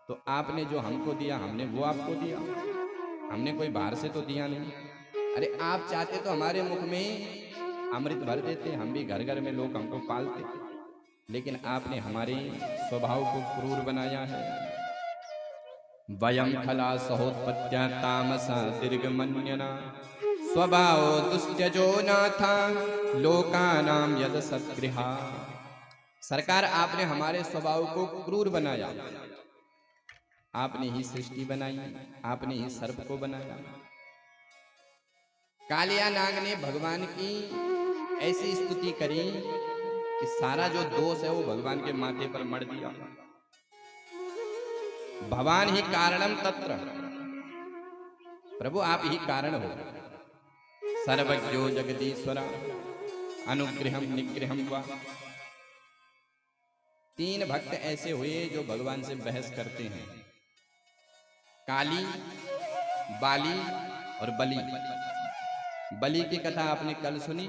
तो आपने जो हमको दिया हमने वो आपको दिया, हमने कोई बाहर से तो दिया नहीं। अरे आप चाहते तो हमारे मुख में अमृत भर देते, हम भी घर घर में लोग हमको पालते, लेकिन आपने हमारे स्वभाव को क्रूर बनाया है। वयम खला सहोत्पत्त्या तामसा दीर्घमन्यना स्वभाव दुस्त्यजो नाथा लोकानाम यद सद्गृहा। सरकार आपने हमारे स्वभाव को क्रूर बनाया, आपने ही सृष्टि बनाई, आपने ही सर्प को बनाया। कालिया नाग ने भगवान की ऐसी स्तुति करी कि सारा जो दोष है वो भगवान के माथे पर मढ़ दिया। भगवान ही कारणम तत्र, प्रभु आप ही कारण हो। सर्वज्ञो जगदीश्वरा अनुग्रहम निग्रहम वा। तीन भक्त ऐसे हुए जो भगवान से बहस करते हैं, काली, बाली और बलि। बलि की कथा आपने कल सुनी,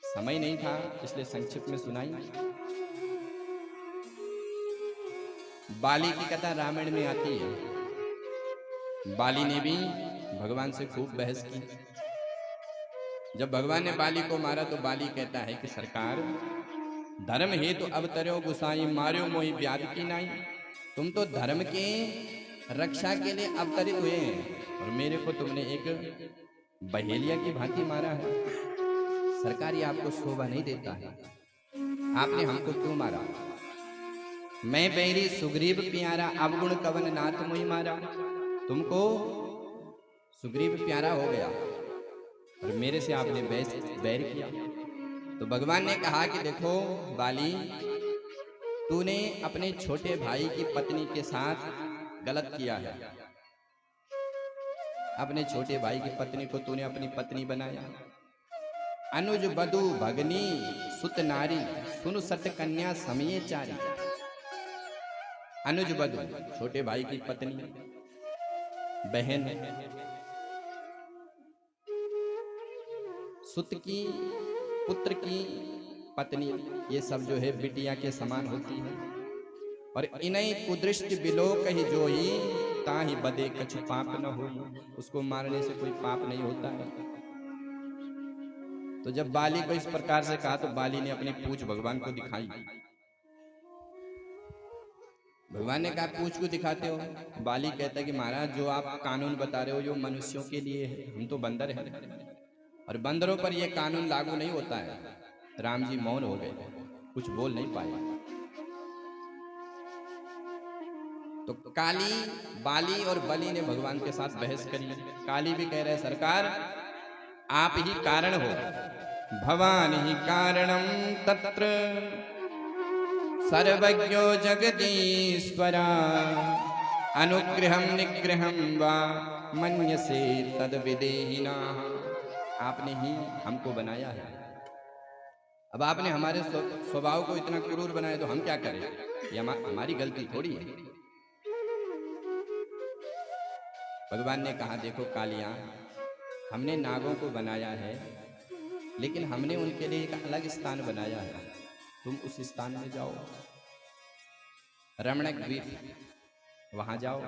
समय नहीं था इसलिए संक्षिप्त में सुनाई। बाली की कथा रामायण में आती है। बाली ने भी भगवान से खूब बहस की। जब भगवान ने बाली को मारा तो बाली कहता है कि सरकार धर्म हेतु तो अवतरो गुसाई मार्यो मोहि व्याध की नाई। तुम तो धर्म के रक्षा के लिए अवतरित हुए हैं और मेरे को तुमने एक बहेलिया की भांति मारा है। सरकार ये आपको शोभा नहीं देता है, आपने हमको क्यों मारा? मैं बैरी सुग्रीव प्यारा अवगुण कवन नाथ मोहि मारा। तुमको सुग्रीव प्यारा हो गया और मेरे से आपने बैर किया। तो भगवान ने कहा कि देखो बाली, तूने अपने छोटे भाई की पत्नी के साथ गलत किया है। अपने छोटे भाई की पत्नी को तूने अपनी पत्नी बनाया। अनुज बधु भगनी सुत नारी सुनु सत कन्या समिये चारी। अनुज बधु छोटे भाई की पत्नी, बहन, सुत की पुत्र की पत्नी, ये सब जो है बिटिया के समान होती है। और इन्हीं कुदृष्ट बिलोक ही जो ही ताहि बदे कछु पाप न हो। उसको मारने से कोई पाप नहीं होता है। तो जब बाली को इस प्रकार से कहा तो बाली ने अपनी पूंछ भगवान को दिखाई। भगवान ने कहा पूंछ को दिखाते हो? बाली कहता है कि महाराज जो आप कानून बता रहे हो जो मनुष्यों के लिए है, हम तो बंदर हैं और बंदरों पर यह कानून लागू नहीं होता है। राम जी मौन हो गए, कुछ बोल नहीं पाए। तो काली, बाली और बलि ने भगवान के साथ बहस करी। काली भी कह रहे सरकार आप ही कारण हो, भवान ही कारणम तत्र सर्वज्ञो जगदीश्वरा अनुग्रहम निग्रहम वा मन्यसे तद विदेहिना। आपने ही हमको बनाया है, अब आपने हमारे स्वभाव को इतना क्रूर बनाया तो हम क्या करें? ये हमारी गलती थोड़ी है। भगवान ने कहा देखो कालिया, हमने नागों को बनाया है लेकिन हमने उनके लिए एक अलग स्थान बनाया है। तुम उस स्थान में जाओ, रमणक द्वीप, वहां जाओ।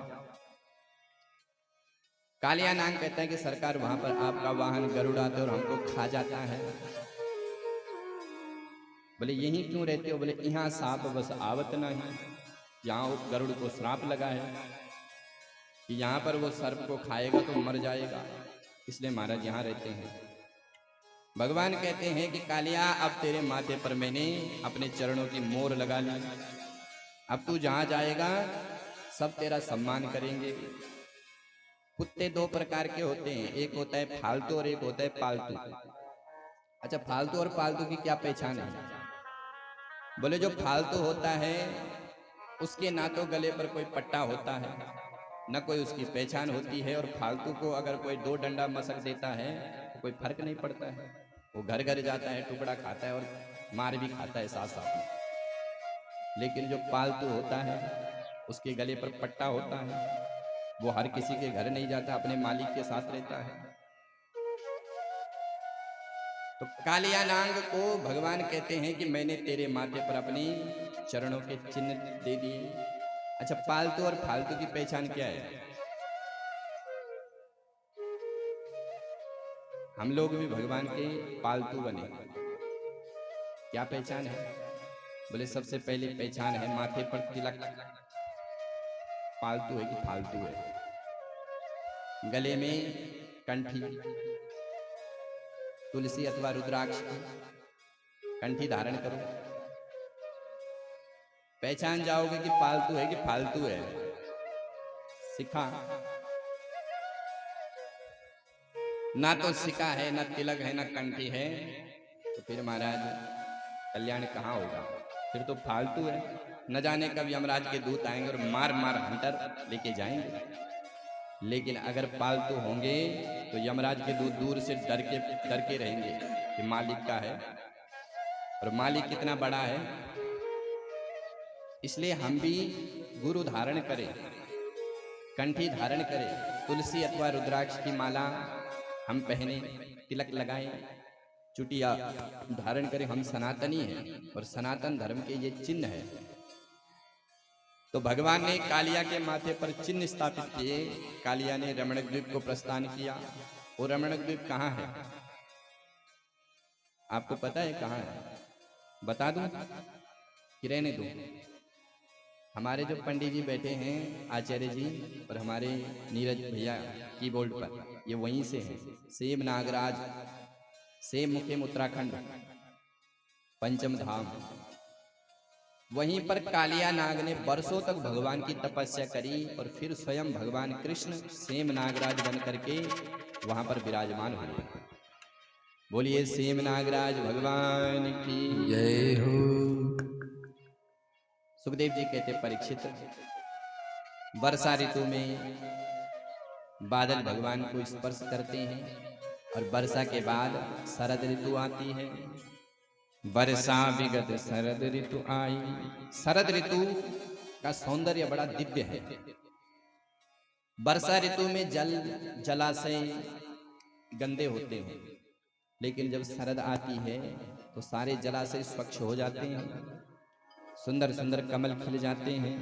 कालिया नाग कहता है कि सरकार वहां पर आपका वाहन गरुड़ आता है और हमको खा जाता है। बोले यहीं क्यों रहते हो? बोले यहाँ सांप बस आवत नहीं। यहाँ गरुड़ को श्राप लगा है कि यहाँ पर वो सर्प को खाएगा तो मर जाएगा, इसलिए महाराज यहाँ रहते हैं। भगवान कहते हैं कि कालिया अब तेरे माथे पर मैंने अपने चरणों की मोहर लगा ली। अब तू जहां जाएगा सब तेरा सम्मान करेंगे। कुत्ते दो प्रकार के होते हैं, एक होता है फालतू और एक होता है पालतू। अच्छा, फालतू और पालतू की क्या पहचान है? बोले जो फालतू होता है उसके ना तो गले पर कोई पट्टा होता है न कोई उसकी पहचान होती है, और फालतू को अगर कोई दो डंडा मसक देता है तो कोई फर्क नहीं पड़ता है। वो घर घर जाता है, टुकड़ा खाता है और मार भी खाता है साथ साथ में। लेकिन जो पालतू होता है उसके गले पर पट्टा होता है, वो हर किसी के घर नहीं जाता, अपने मालिक के साथ रहता है। तो कालिया नाग को भगवान कहते हैं कि मैंने तेरे माथे पर अपनी चरणों के चिन्ह दे दिए। अच्छा, पालतू और फालतू की पहचान क्या है? हम लोग भी भगवान के पालतू बने, क्या पहचान है? बोले सबसे पहली पहचान है माथे पर तिलक, पालतू है कि फालतू है। गले में कंठी, तुलसी अथवा रुद्राक्ष की कंठी धारण करो, पहचान जाओगे कि पालतू है कि फालतू है। सिक्का, ना तो सिक्का है, ना तिलक है, ना कंठी है, तो फिर महाराज कल्याण कहाँ होगा? फिर तो फालतू है। न जाने कब यमराज के दूत आएंगे और मार मार हंटर लेके जाएंगे। लेकिन अगर पालतू होंगे तो यमराज के दूत दूर से डर के रहेंगे कि मालिक का है, और मालिक कितना बड़ा है। इसलिए हम भी गुरु धारण करें, कंठी धारण करें, तुलसी अथवा रुद्राक्ष की माला हम पहने, तिलक लगाएं, चुटिया धारण करें। हम सनातनी हैं और सनातन धर्म के ये चिन्ह है। तो भगवान ने कालिया के माथे पर चिन्ह स्थापित किए। कालिया ने रमणक द्वीप को प्रस्थान किया। वो रमणक द्वीप कहाँ है? आपको पता है कहाँ है? बता दूं कि रहने दूं? हमारे जो पंडित जी बैठे हैं, आचार्य जी और हमारे नीरज भैया कीबोर्ड पर, ये वहीं से हैं। सेम नागराज, सेम मुखिम उत्तराखंड, पंचम धाम। वहीं पर कालिया नाग ने वर्षों तक भगवान की तपस्या करी और फिर स्वयं भगवान कृष्ण सेम नागराज बन करके वहां पर विराजमान हुए। बोलिए सेम नागराज भगवान की जय हो। सुखदेव जी कहते, परीक्षित, वर्षा ऋतु में बादल भगवान को स्पर्श करते हैं और वर्षा के बाद शरद ऋतु आती है। वर्षा विगत शरद ऋतु आई। शरद ऋतु का सौंदर्य बड़ा दिव्य है। वर्षा ऋतु में जलाशय गंदे होते हैं, लेकिन जब शरद आती है तो सारे जलाशय स्वच्छ हो जाते हैं, सुंदर सुंदर कमल खिल जाते हैं,